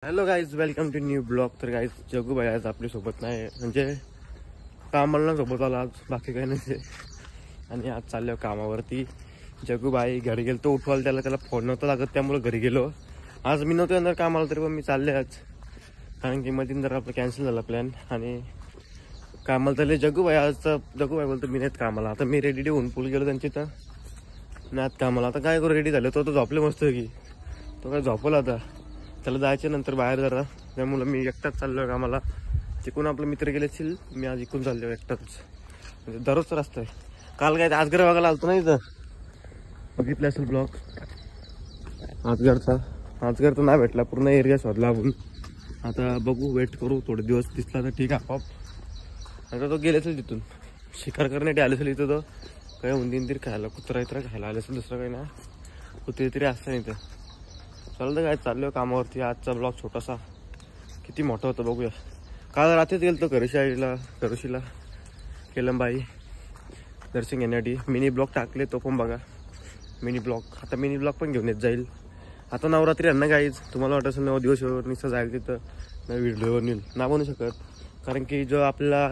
Hello guys, welcome to new blog. तर guys Jagu भाई आज आपल्यासोबत नाही, म्हणजे कामाला सोबत आला आज, बाकी काही नाही. आणि आज चाललो कामावरती. जगू भाई घरी गेलो तो उठवायला, त्याला फोन नव्हता लागत, त्यामुळे घरी गेलो. आज मी नव्हतो अंदर कामाला, तरी पण मी चालले आज, कारण की मध्ये जर आपलं कॅन्सल झाला प्लॅन. आणि कामाला चालले जगू भाई. आजचा जगू भाई बोलतो मी नाहीत कामाला. आता मी रेडी होऊन पूल गेलो त्यांची, तर नाहीत कामाला. आता काय करू, रेडी झालं तो झोपले मस्त की, तो काय झोपला आता. त्याला जायच्या नंतर बाहेर जरा, त्यामुळं मी एकटाच चाललो कामाला. तिकून आपले मित्र गेले असतील, मी आज इकून चाललो एकटाच. म्हणजे दररोजचा रस्ता आहे. काल काय आजगर बघायला आलतो नाही, तर बघितलं असेल ब्लॉग आजगरचा. आजगर तर नाही भेटला, पूर्ण एरिया शोधला आपण. आता बघू, वेट करू थोडे दिवस, दिसला तर ठीक आहे आपोआप. आता तो गेले असेल तिथून, शिकार करण्यासाठी आले असेल इथं. तो काय उंदीन तरी खायला, कुत्रा इतर खायला आले असेल, दुसरं काही नाही. कुत्रे तरी असतं नाही तर. चालतं काय, चाललो कामावरती. आजचा ब्लॉग छोटासा, किती मोठा होता बघूया. काल रात्रीच गेलो तो करुशीला केलंबाई दर्शन घेण्यासाठी. मिनी ब्लॉग टाकले, तो पण बघा मिनी ब्लॉग. आता मिनी ब्लॉग पण घेऊन येत जाईल. आता नवरात्री आहे ना गाईज, तुम्हाला वाटत असेल 9 दिवसावर निसं जाईल तिथं नवी व्हिडिओ बनवेल. ना बनवू शकत, कारण की जो आपला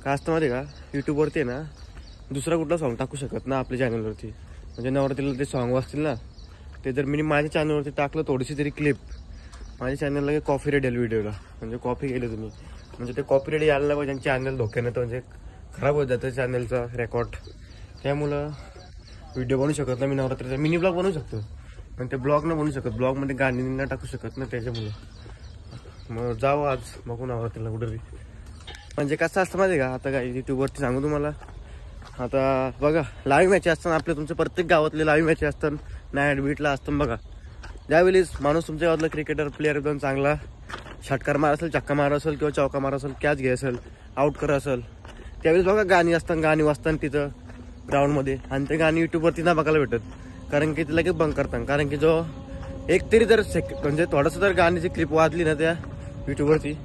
काय असतं माहिती आहे का, यूट्यूबवरती आहे ना, दुसरा कुठला सॉन्ग टाकू शकत ना आपल्या चॅनलवरती. म्हणजे नवरात्रीला ते सॉन्ग असतील ना, ते जर मी माझ्या चॅनलवरती टाकलं थोडीशी तरी क्लिप, माझ्या चॅनलला कॉपी रेट येईल व्हिडिओला. म्हणजे कॉपी केली तुम्ही, म्हणजे ते कॉपी रेट यायला पाहिजे. चॅनल धोक्यानं तर म्हणजे खराब होत जातं चॅनलचा रेकॉर्ड. त्यामुळं व्हिडिओ बनवू शकत नाही मी नवरात्रीचा. मिनी ब्लॉग बनवू शकतो, पण ते ब्लॉग न बनवू शकत. ब्लॉगमध्ये गाणी न टाकू शकत ना, त्याच्यामुळं. मग जाऊ आज बघू नवरात्रीला कुठेतरी. म्हणजे कसं असतं माहिती आहे का, आता काय यूट्यूबवरती सांगू तुम्हाला. आता बघा, लाईव्ह मॅच असतात आपल्या, तुमच्या प्रत्येक गावातले लाईव्ह मॅच असतात, नाईट बीटला असतं बघा. ज्यावेळेस माणूस तुमच्या गावातला क्रिकेटर प्लेअर एकदम चांगला षटकार मार असेल, चक्का मार असेल किंवा चौका मार असेल, कॅच घे असेल, आउट कर असेल, त्यावेळेस बघा गाणी असतात, गाणी वाजतात तिथं ग्राउंडमध्ये. आणि ते गाणी यूट्यूबवरती ना बघायला भेटत, कारण की ते लगेच बंद करतात. कारण की जो एक तरी जर म्हणजे थोडंसं जर गाणीची क्लिप वाजली ना त्या यूट्यूबवरती,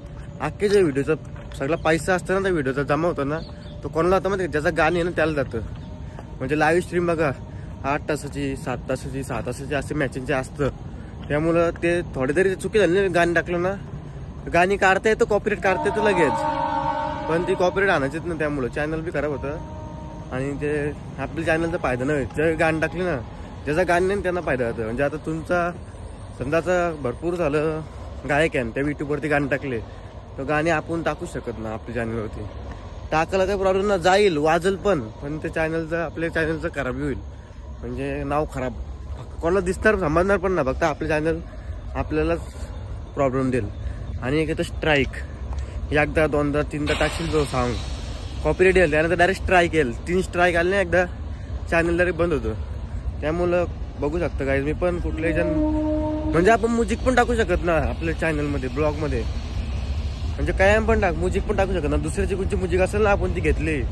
अख्खे जे व्हिडिओचा सगळा पैसा असतं ना त्या व्हिडिओचा जमा होतो ना, तो कोणाला होता माहिती, ज्याचा गाणी आहे ना त्याला जातं. म्हणजे लाईव्ह स्ट्रीम बघा 8 तासाची, 7 तासाची, 6 तासाची असे मॅचिंगचे असतं. त्यामुळं ते थोडे तरी चुकी झाली, गाणी टाकलं ना, गाणी काढता येतं, कॉपीराईट काढता येतं लगेच, पण ती कॉपीराईट आणायचीच ना. त्यामुळं चॅनल बी खराब होतं आणि ते आपल्या चॅनलचा फायदा नाही. जर गाणी टाकली ना, ज्याचा गाणी नाही त्यांना फायदा होतं. म्हणजे आता तुमचा समजाचा भरपूर झालं गायक आहे, त्या यूट्यूबवरती गाणी टाकले, तर गाणी आपण टाकू शकत ना आपल्या चॅनलवरती. टाकायला काही प्रॉब्लेम ना, जाईल वाजल पण ते चॅनलचं, आपल्या चॅनलचं खराब होईल. म्हणजे नाव खराब, कोणाला दिसणार समजणार पण ना, फक्त आपलं चॅनल आपल्यालाच प्रॉब्लेम देईल. आणि एक येतं स्ट्राईक, एकदा 2दा 3दा टाकशील जो सांग, कॉपीराईट येईल, त्यानंतर डायरेक्ट स्ट्राईक येईल. 3 स्ट्राईक आले ना एकदा, चॅनल डायरेक्ट बंद होतं. त्यामुळं बघू शकतं काय, मी पण कुठले जण म्हणजे आपण म्युझिक पण टाकू शकत ना आपल्या चॅनलमध्ये, ब्लॉगमध्ये. म्हणजे काय पण म्युझिक पण टाकू शकत ना. दुसऱ्याची कोणची म्युझिक असेल ना, आपण ती घेतली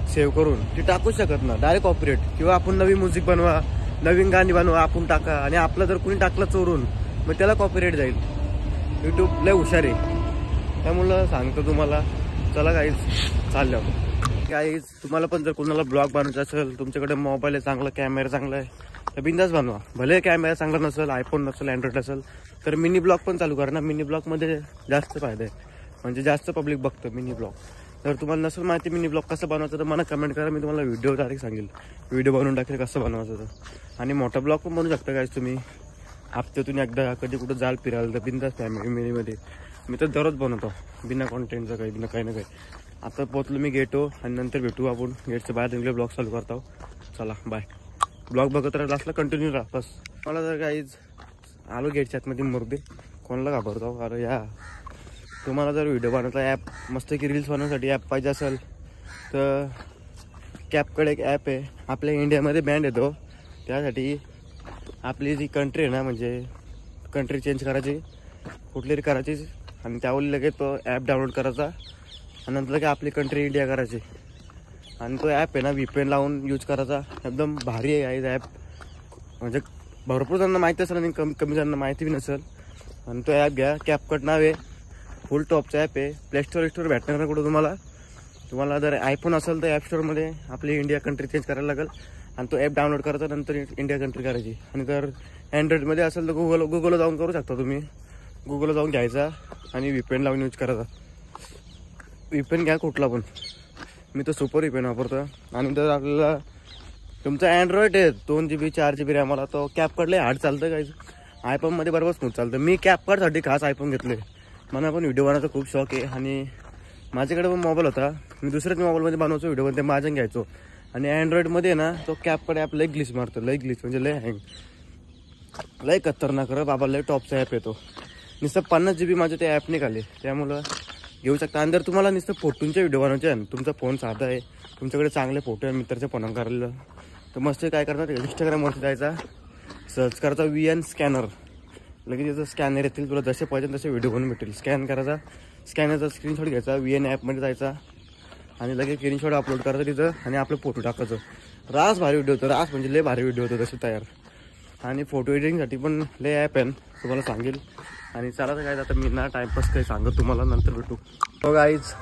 सेव्ह करून, ती टाकू शकत ना डायरेक्ट कॉपीराईट. किंवा आपण नवीन म्युझिक बनवा, नवीन गाणी बनवा, आपण टाका, आणि आपलं जर कोणी टाकलं चोरून, मग त्याला कॉपीराईट जाईल. यूट्यूब लय हुशार आहे, त्यामुळं सांगतो तुम्हाला. चला गाईज, चाललं गाईज. तुम्हाला पण जर कोणाला ब्लॉग बनवायचा असेल, तुमच्याकडे मोबाईल आहे चांगला, कॅमेरा चांगला आहे, तर बिंदास बनवा. भले कॅमेरा चांगला नसेल, आयफोन नसेल, अँड्रॉइड असेल, तर मिनी ब्लॉग पण चालू करा ना. मिनी ब्लॉगमध्ये जास्त फायदा आहे, म्हणजे जास्त पब्लिक बघतं मिनी ब्लॉग. जर तुम्हाला नसेल माहिती मिनी ब्लॉग कसं बनवायचं, तर मला कमेंट करा, मी तुम्हाला व्हिडिओ डायरेक्ट सांगेल, व्हिडिओ बनवून टाकेल कसं बनवायचं तर. आणि मोठा ब्लॉग पण बनवू शकता काय तुम्ही, हप्त्यातून एकदा कधी कुठं जाल फिरायला, तर बिंदास फॅमिलीमध्ये. मी तर दररोज बनवतो, बिना कॉन्टेंटचं काही बिना काही ना काही. आता पोचलो मी गेटो, आणि नंतर भेटू आपण गेटच्या बाहेर निघले, ब्लॉग चालू करतो. चला बाय. ब्लॉग बघत राहिला असला कंटिन्यू राहा बस. मला जर काहीच आलो गेटच्या आतमध्ये मुर्दे, कोणाला घाबरतो. अरे या, तुम्हाला जर व्हिडिओ बनवायचा ॲप, मस्त की रील्स बनवण्यासाठी ॲप पाहिजे असेल, तर कॅपकडे एक ॲप आहे, आपल्या इंडियामध्ये बँड येतो. त्यासाठी आपली जी कंट्री आहे ना, म्हणजे कंट्री चेंज करायची, कुठली करायची, आणि त्यावर लगेच तो ॲप डाउनलोड करायचा, आणि नंतर लगेच आपली कंट्री इंडिया करायची. आणि तो ॲप आहे ना, VPN लावून यूज करायचा. एकदम भारी आहे ॲप. म्हणजे भरपूर जणांना माहिती असेल आणि कमी जणांना माहिती बी नसेल. आणि तो ॲप घ्या, कॅपकट नाव आहे, फुल टॉपचा ॲप आहे. प्ले स्टोर भेटणार ना कुठं तुम्हाला जर आयफोन असेल तर ॲप स्टोअरमध्ये आपली इंडिया कंट्री चेंज करायला लागेल, आणि तो ॲप डाउनलोड करायचा, नंतर इंडिया कंट्री करायची. आणि जर अँड्रॉइडमध्ये असेल तर गुगलला जाऊन करू शकता तुम्ही. गुगलला जाऊन घ्यायचा आणि VPN लावून यूज करायचा. VPN घ्या कुठला पण, मी तर सुपर VPN वापरतो. आणि जर आपल्याला तुमचा अँड्रॉइड आहे 2 GB 4 GB रॅमला, तो कॅपकटला हार्ड चालतं काही. आयफोनमध्ये बरोबर स्मूथ चालतं. मी कॅपकटसाठी खास आयफोन घेतले. मला पण व्हिडिओ बनवायचा खूप शौक आहे आणि माझ्याकडे पण मोबाईल होता. मी दुसऱ्याच मोबाईलमध्ये बनवायचो व्हिडिओ, पण ते माझ्या घ्यायचो. आणि अँड्रॉइडमध्ये ना तो कॅपकडे आप लय ग्लिच मारतो, लय ग्लिच म्हणजे लय हँग, लय खतरनाक रे बाबा. लय टॉपचा ॲप येतो. नुसतं 50 GB माझे ते ॲप निघाले, त्यामुळं घेऊ शकता. आणि जर तुम्हाला नुसतं फोटोंचे व्हिडिओ बनवायचे आहे, तुमचा फोन साधा आहे, तुमच्याकडे चांगले फोटो आहे मित्राच्या फोन करायला, तर मस्त काय करतात, इंस्टाग्रामवरती जायचा, सर्च करायचा VN स्कॅनर. लगेच त्याचं स्कॅनर येतील, तुला जसे पाहिजे तसे व्हिडिओ बनवून भेटेल. स्कॅन करायचा, स्कॅनरचा स्क्रीनशॉट घ्यायचा, VN ॲपमध्ये जायचा आणि लगेच स्क्रीनशॉट अपलोड करायचं तिथं आणि आपलं फोटो टाकायचं. रास भारी व्हिडिओ होतं, रास म्हणजे लय भारी व्हिडिओ होतं तसे तयार. आणि फोटो एडिटिंगसाठी पण लय ॲप आहे, तुम्हाला सांगेल. आणि चला तर काय, आता मी ना टाईमपास काही सांगत तुम्हाला, नंतर भेटू. हो गाईज,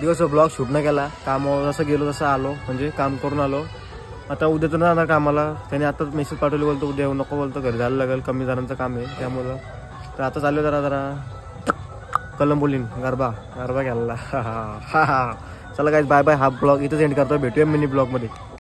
दिवस ब्लॉग शूट नाही केला, कामावर जसं गेलो तसं आलो, म्हणजे काम करून आलो. आता उद्या तर जाणार कामाला. त्याने आताच मेसेज पाठवले, बोलतो उद्या येऊ नको, बोलतो घरी जायला लागेल, कमी जणांचं काम आहे त्यामुळं. तर आता चाललो जरा कलंबोलीन गरबा घ्यायला. चला गाईज, बाय बाय. हा ब्लॉग इथंच एंड करतो, भेटूया मिनी ब्लॉगमध्ये.